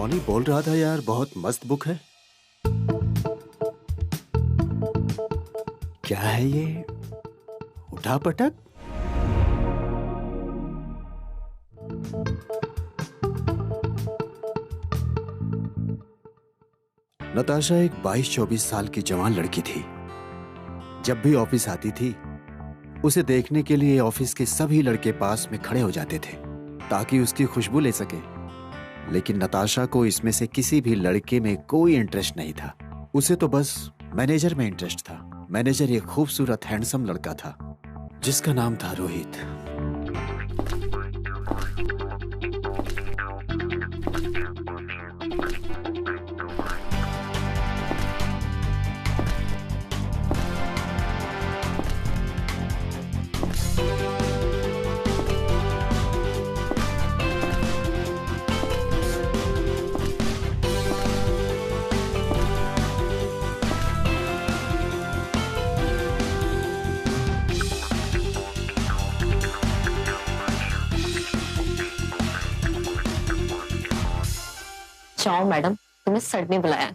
Tony बोल रहा था यार, बहुत मस्त बुक है। क्या है ये? उठा पटक? नताशा एक 22-24 साल की जवान लड़की थी। जब भी ऑफिस आती थी, उसे देखने के लिए ऑफिस के सभी लड़के पास में खड़े हो जाते थे ताकि उसकी खुशबू ले सके। लेकिन नताशा को इसमें से किसी भी लड़के में कोई इंटरेस्ट नहीं था। उसे तो बस मैनेजर में इंटरेस्ट था। मैनेजर एक खूबसूरत हैंडसम लड़का था जिसका नाम था रोहित। जाओ मैडम, तुम्हें सर ने बुलाया।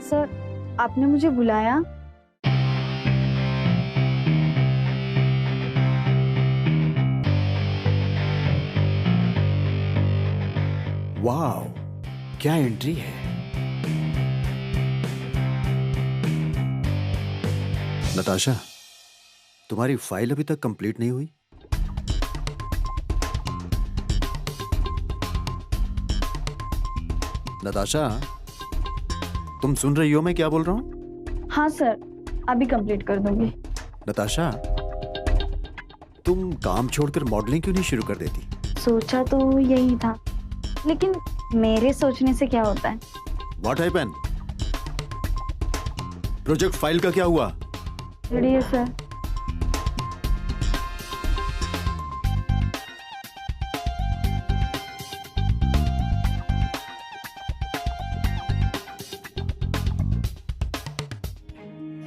सर, आपने मुझे बुलाया? वाह, क्या एंट्री है। नताशा, तुम्हारी फाइल अभी तक कंप्लीट नहीं हुई? नताशा, तुम सुन रही हो मैं क्या बोल रहा हूं? हाँ सर, अभी कंप्लीट कर दूंगी। नताशा, तुम काम छोड़कर मॉडलिंग क्यों नहीं शुरू कर देती? सोचा तो यही था, लेकिन मेरे सोचने से क्या होता है? What happened? प्रोजेक्ट फाइल का क्या हुआ? रेडी है सर।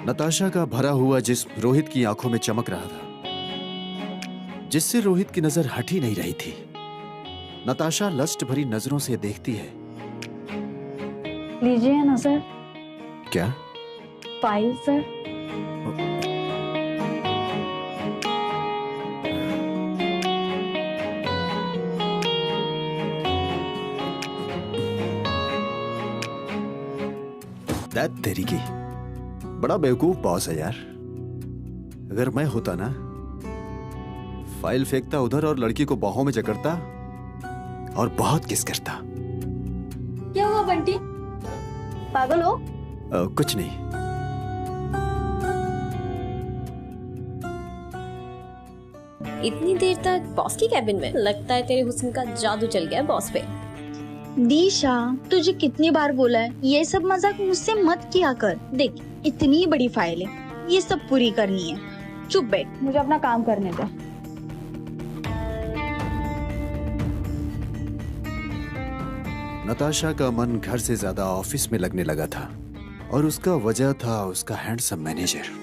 नताशा का भरा हुआ जिस्म रोहित की आंखों में चमक रहा था, जिससे रोहित की नजर हट ही नहीं रही थी। नताशा लस्ट भरी नजरों से देखती है। लीजिए ना सर। क्या? File sir. दैट तेरी की, बड़ा बेवकूफ बॉस है यार। अगर मैं होता ना, फाइल फेंकता उधर और लड़की को बाहों में जकड़ता और बहुत किस करता। क्या हुआ बंटी? पागल हो? कुछ नहीं। इतनी देर तक बॉस की कैबिन में? लगता है तेरे हुस्न का जादू चल गया बॉस पे। दीशा, तुझे कितनी बार बोला है ये सब मजाक मुझसे मत किया कर। देख, इतनी बड़ी फाइल है, ये सब पूरी करनी है। चुप बैठ, मुझे अपना काम करने दो। नताशा का मन घर से ज्यादा ऑफिस में लगने लगा था और उसका वजह था उसका हैंडसम मैनेजर।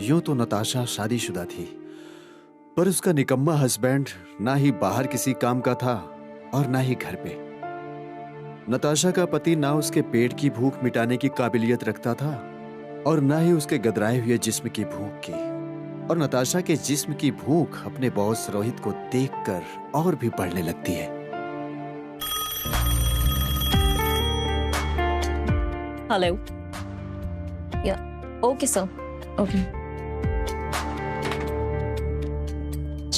यूं तो नताशा शादीशुदा थी, पर उसका निकम्मा हस्बैंड ना ही बाहर किसी काम का था और ना ही घर पे। नताशा का पति ना उसके पेट की भूख मिटाने की काबिलियत रखता था और ना ही उसके गदराए हुए जिस्म की भूख की। और नताशा के जिस्म की भूख अपने बॉस रोहित को देखकर और भी बढ़ने लगती है। हेलो। या ओके सर, ओके।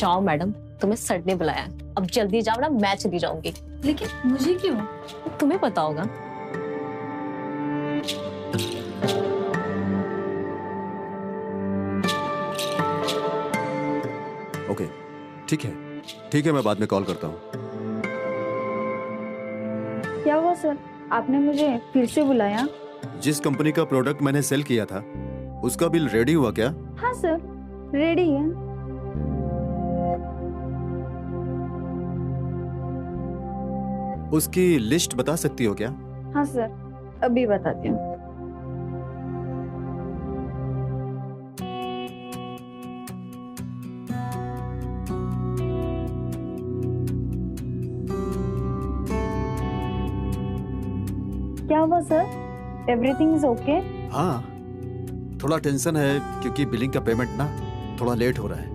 जाओ मैडम, तुम्हें सर ने बुलाया। अब जल्दी जाओ ना, मैं चली जाऊंगी। लेकिन मुझे क्यों? तुम्हें पता होगा। ओके, ठीक है, ठीक है, मैं बाद में कॉल करता हूँ। क्या हुआ सर, आपने मुझे फिर से बुलाया? जिस कंपनी का प्रोडक्ट मैंने सेल किया था उसका बिल रेडी हुआ क्या? हाँ सर, रेडी है। उसकी लिस्ट बता सकती हो क्या? हाँ सर, अभी बताती हूँ। क्या हुआ सर, एवरीथिंग इज ओके? हाँ, थोड़ा टेंशन है क्योंकि बिलिंग का पेमेंट ना थोड़ा लेट हो रहा है।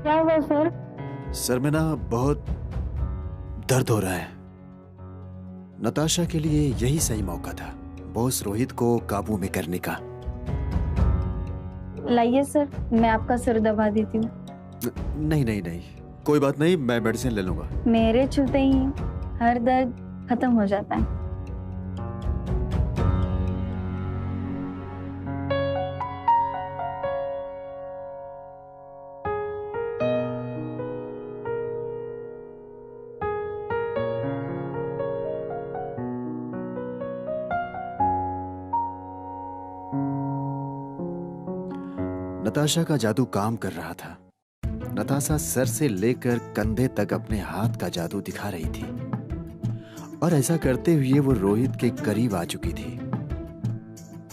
क्या हुआ सर? सर में ना बहुत दर्द हो रहा है। नताशा के लिए यही सही मौका था बॉस रोहित को काबू में करने का। लाइए सर, मैं आपका सिर दबा देती हूँ। नहीं नहीं नहीं, कोई बात नहीं, मैं मेडिसिन ले लूंगा। मेरे छूते ही हर दर्द खत्म हो जाता है। नताशा का जादू काम कर रहा था। नताशा सर से लेकर कंधे तक अपने हाथ का जादू दिखा रही थी और ऐसा करते हुए वो रोहित के करीब आ चुकी थी।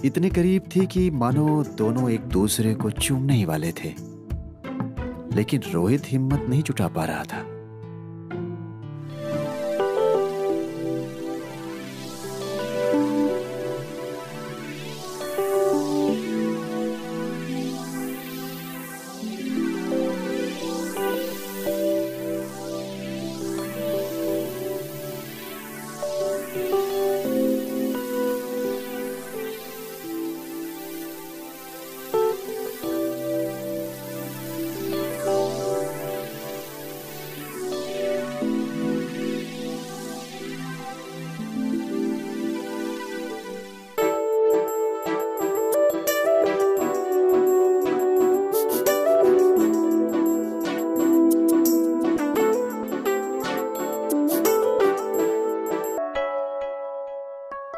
इतने करीब थी कि मानो दोनों एक दूसरे को चूमने ही वाले थे, लेकिन रोहित हिम्मत नहीं जुटा पा रहा था।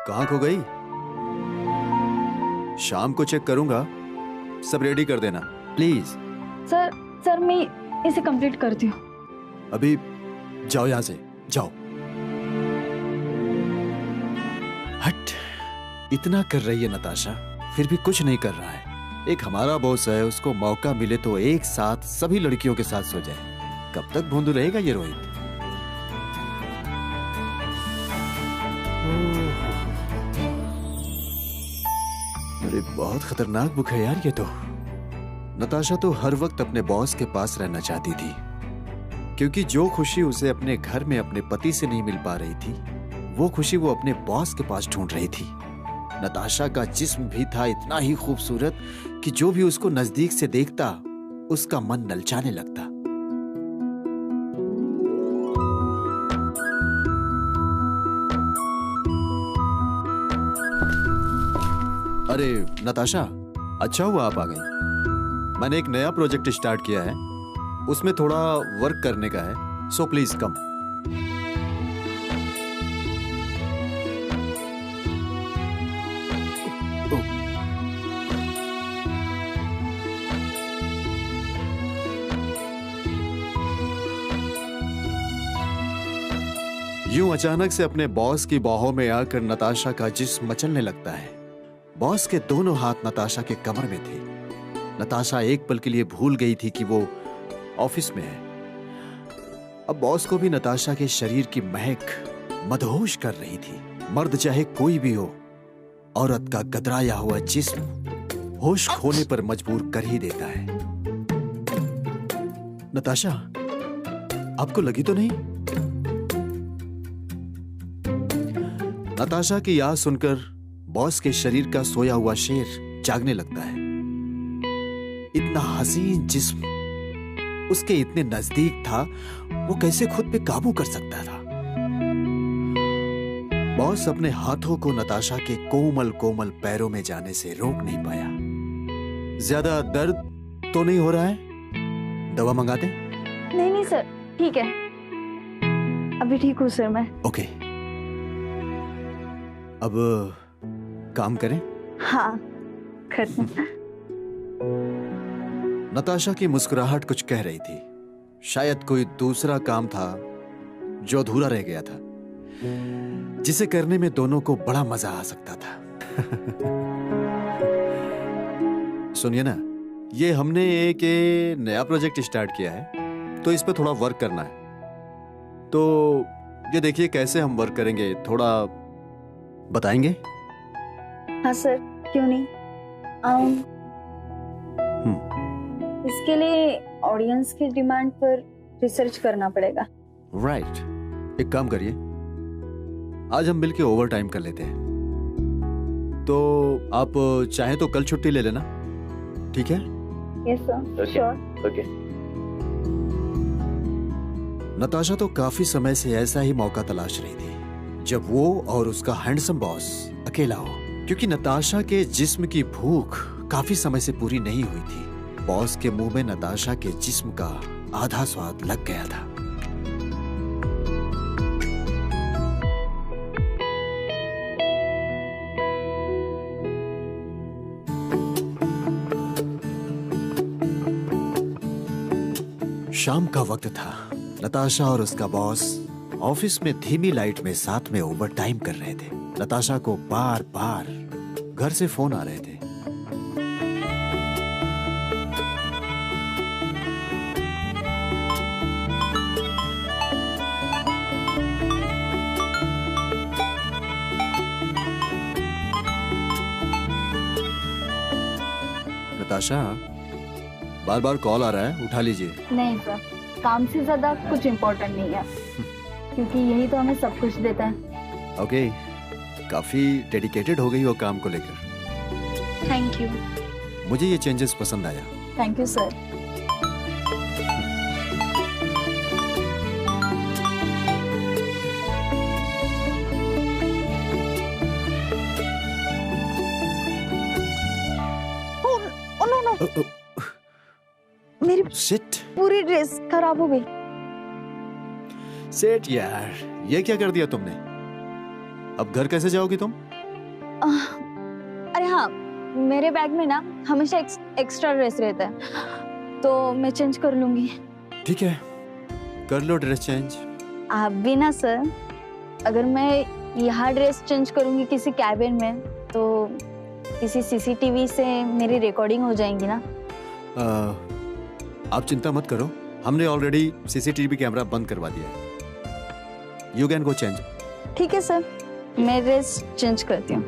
कहाँ खो गई? शाम को चेक करूंगा, सब रेडी कर देना प्लीज। सर मैं इसे कंप्लीट करती हूँ। अभी जाओ, यहां से जाओ। हट, इतना कर रही है नताशा, फिर भी कुछ नहीं कर रहा है। एक हमारा बॉस है, उसको मौका मिले तो एक साथ सभी लड़कियों के साथ सो जाए। कब तक भोंदू रहेगा ये रोहित? अरे बहुत खतरनाक बुक है यार ये तो। नताशा तो हर वक्त अपने बॉस के पास रहना चाहती थी, क्योंकि जो खुशी उसे अपने घर में अपने पति से नहीं मिल पा रही थी, वो खुशी वो अपने बॉस के पास ढूंढ रही थी। नताशा का जिस्म भी था इतना ही खूबसूरत कि जो भी उसको नजदीक से देखता उसका मन ललचाने लगता। अरे नताशा, अच्छा हुआ आप आ गई। मैंने एक नया प्रोजेक्ट स्टार्ट किया है, उसमें थोड़ा वर्क करने का है, सो प्लीज कम। यूं अचानक से अपने बॉस की बाहों में आकर नताशा का जिस्म मचलने लगता है। बॉस के दोनों हाथ नताशा के कमर में थे। नताशा एक पल के लिए भूल गई थी कि वो ऑफिस में है। अब बॉस को भी नताशा के शरीर की महक मदहोश कर रही थी। मर्द चाहे कोई भी हो, औरत का गदराया हुआ जिस्म होश खोने पर मजबूर कर ही देता है। नताशा, आपको लगी तो नहीं? नताशा की आवाज सुनकर बॉस के शरीर का सोया हुआ शेर जागने लगता है। इतना इतना हसीन जिस्म उसके इतने नजदीक था, वो कैसे खुद पे काबू कर सकता था? बॉस अपने हाथों को नताशा के कोमल कोमल पैरों में जाने से रोक नहीं पाया। ज्यादा दर्द तो नहीं हो रहा है? दवा मंगा दे? नहीं नहीं सर, ठीक है, अभी ठीक हूँ सर मैं। ओके, अब काम करें? हाँ करना। नताशा की मुस्कुराहट कुछ कह रही थी। शायद कोई दूसरा काम था जो अधूरा रह गया था, जिसे करने में दोनों को बड़ा मजा आ सकता था। सुनिए ना, ये हमने एक नया प्रोजेक्ट स्टार्ट किया है, तो इस पे थोड़ा वर्क करना है। तो ये देखिए कैसे हम वर्क करेंगे, थोड़ा बताएंगे? हाँ सर, क्यों नहीं। इसके लिए ऑडियंस की डिमांड पर रिसर्च करना पड़ेगा। राइट, एक काम करिए, आज हम मिलके ओवर टाइम कर लेते हैं। तो आप चाहें तो कल छुट्टी ले लेना, ठीक है? Yes sir, sure. Okay. Natasha तो काफी समय से ऐसा ही मौका तलाश रही थी जब वो और उसका हैंडसम बॉस अकेला हो, क्योंकि नताशा के जिस्म की भूख काफी समय से पूरी नहीं हुई थी। बॉस के मुंह में नताशा के जिस्म का आधा स्वाद लग गया था। शाम का वक्त था। नताशा और उसका बॉस ऑफिस में धीमी लाइट में साथ में ओवर टाइम कर रहे थे। नताशा को बार बार घर से फोन आ रहे थे। नताशा, बार बार कॉल आ रहा है, उठा लीजिए। नहीं सर, काम से ज्यादा कुछ इम्पोर्टेंट नहीं है, क्योंकि यही तो हमें सब कुछ देता है। ओके, काफी डेडिकेटेड हो गई हो काम को लेकर। Thank you. मुझे ये चेंजेस पसंद आया। Thank you sir. मेरी शिट, पूरी ड्रेस खराब हो गई। शिट यार, ये क्या कर दिया तुमने? अब घर कैसे जाओगी तुम? अरे हाँ, मेरे बैग में ना हमेशा एक्स्ट्रा ड्रेस रहता है, तो मैं चेंज कर लूंगी। ठीक है, कर लो ड्रेस चेंज। आप भी ना सर, अगर मैं यहाँ ड्रेस चेंज करूंगी किसी कैबिन में, तो किसी सीसीटीवी से मेरी रिकॉर्डिंग हो जाएंगी ना। आप चिंता मत करो, हमने ऑलरेडी सीसीटीवी कैमरा बंद करवा दिया है। You can go change. ठीक है सर, मैं ड्रेस चेंज करती हूँ।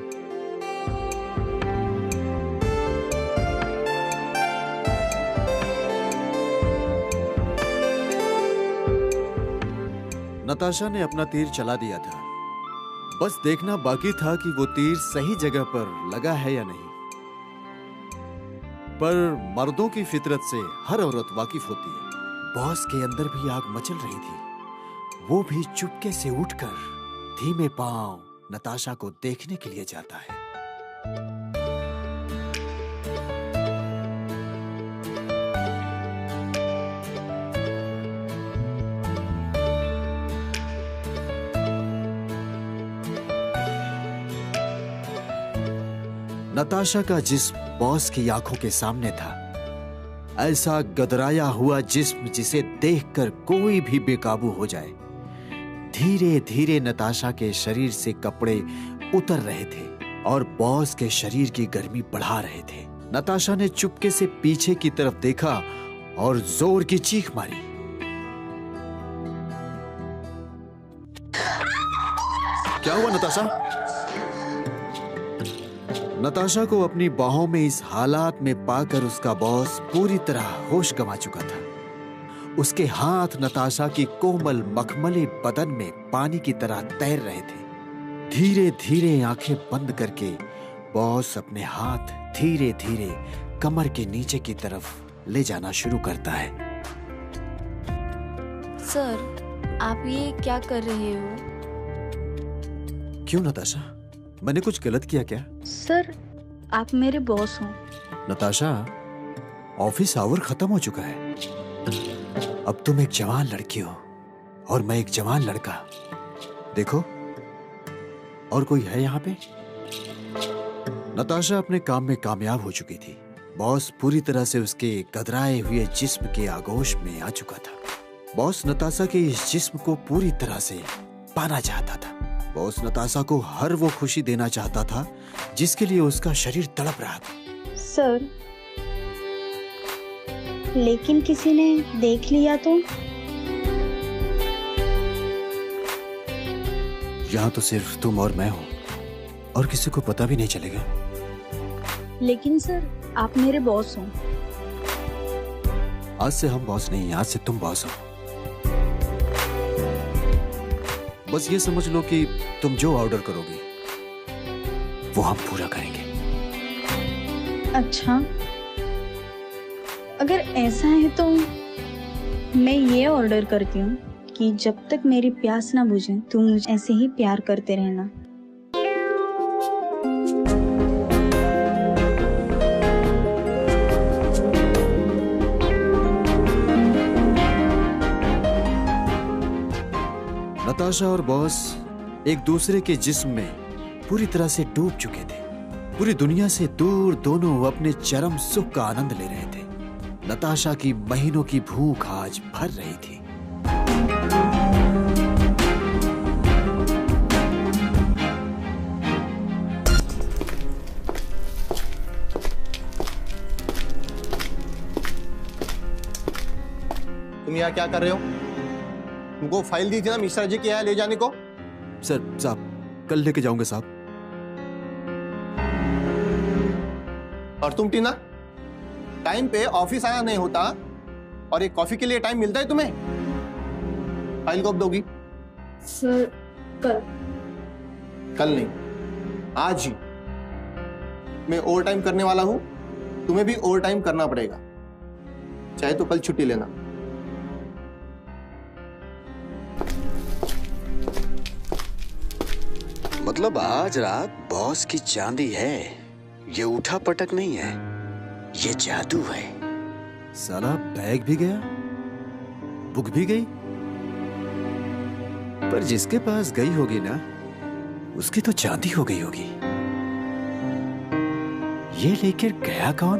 नताशा ने अपना तीर चला दिया था, बस देखना बाकी था कि वो तीर सही जगह पर लगा है या नहीं। पर मर्दों की फितरत से हर औरत वाकिफ होती है। बॉस के अंदर भी आग मचल रही थी। वो भी चुपके से उठकर धीमे पांव नताशा को देखने के लिए जाता है। नताशा का जिस्म बॉस की आंखों के सामने था, ऐसा गदराया हुआ जिस्म जिसे देखकर कोई भी बेकाबू हो जाए। धीरे धीरे नताशा के शरीर से कपड़े उतर रहे थे और बॉस के शरीर की गर्मी बढ़ा रहे थे। नताशा ने चुपके से पीछे की तरफ देखा और जोर की चीख मारी। क्या हुआ नताशा? नताशा को अपनी बाहों में इस हालात में पाकर उसका बॉस पूरी तरह होश गंवा चुका था। उसके हाथ नताशा की कोमल मखमली बदन में पानी की तरह तैर रहे थे। धीरे धीरे आंखें बंद करके बॉस अपने हाथ धीरे धीरे कमर के नीचे की तरफ ले जाना शुरू करता है। सर, आप ये क्या कर रहे हो? क्यों नताशा, मैंने कुछ गलत किया क्या? सर, आप मेरे बॉस हो। नताशा, ऑफिस आवर खत्म हो चुका है। अब तुम एक जवान लड़की हो और मैं एक जवान लड़का। देखो, और कोई है यहाँ पे? नताशा अपने काम में कामयाब हो चुकी थी। बॉस पूरी तरह से उसके गदराए हुए जिस्म के आगोश में आ चुका था। बॉस नताशा के इस जिस्म को पूरी तरह से पाना चाहता था। बॉस नताशा को हर वो खुशी देना चाहता था जिसके लिए उसका शरीर तड़प रहा था। सर, लेकिन किसी ने देख लिया तो? यहाँ तो सिर्फ तुम और मैं हूँ और किसी को पता भी नहीं चलेगा। लेकिन सर, आप मेरे बॉस हो। आज से हम बॉस नहीं, आज से तुम बॉस हो। बस ये समझ लो कि तुम जो ऑर्डर करोगी वो हम पूरा करेंगे। अच्छा, अगर ऐसा है तो मैं ये ऑर्डर करती हूँ कि जब तक मेरी प्यास ना बुझे तुम मुझे ऐसे ही प्यार करते रहना। नताशा और बॉस एक दूसरे के जिस्म में पूरी तरह से डूब चुके थे। पूरी दुनिया से दूर दोनों अपने चरम सुख का आनंद ले रहे थे। नताशा की महीनों की भूख आज भर रही थी। तुम यहाँ क्या कर रहे हो? तुमको फाइल दी थी ना मिश्रा जी के यहाँ ले जाने को। सर साहब, कल लेके जाऊंगा साहब। और तुम टीना, टाइम पे ऑफिस आना नहीं होता और एक कॉफी के लिए टाइम मिलता है तुम्हें? फाइल कब दोगी? सर, कल। कल नहीं, आज ही। मैं ओवर टाइम करने वाला हूं, तुम्हें भी ओवर टाइम करना पड़ेगा, चाहे तो कल छुट्टी लेना। मतलब आज रात बॉस की चांदी है। ये उठा पटक नहीं है, ये जादू है। साला बैग भी गया, बुक भी गई, पर जिसके पास गई होगी ना, उसकी तो चांदी हो गई होगी। ये लेकर गया कौन?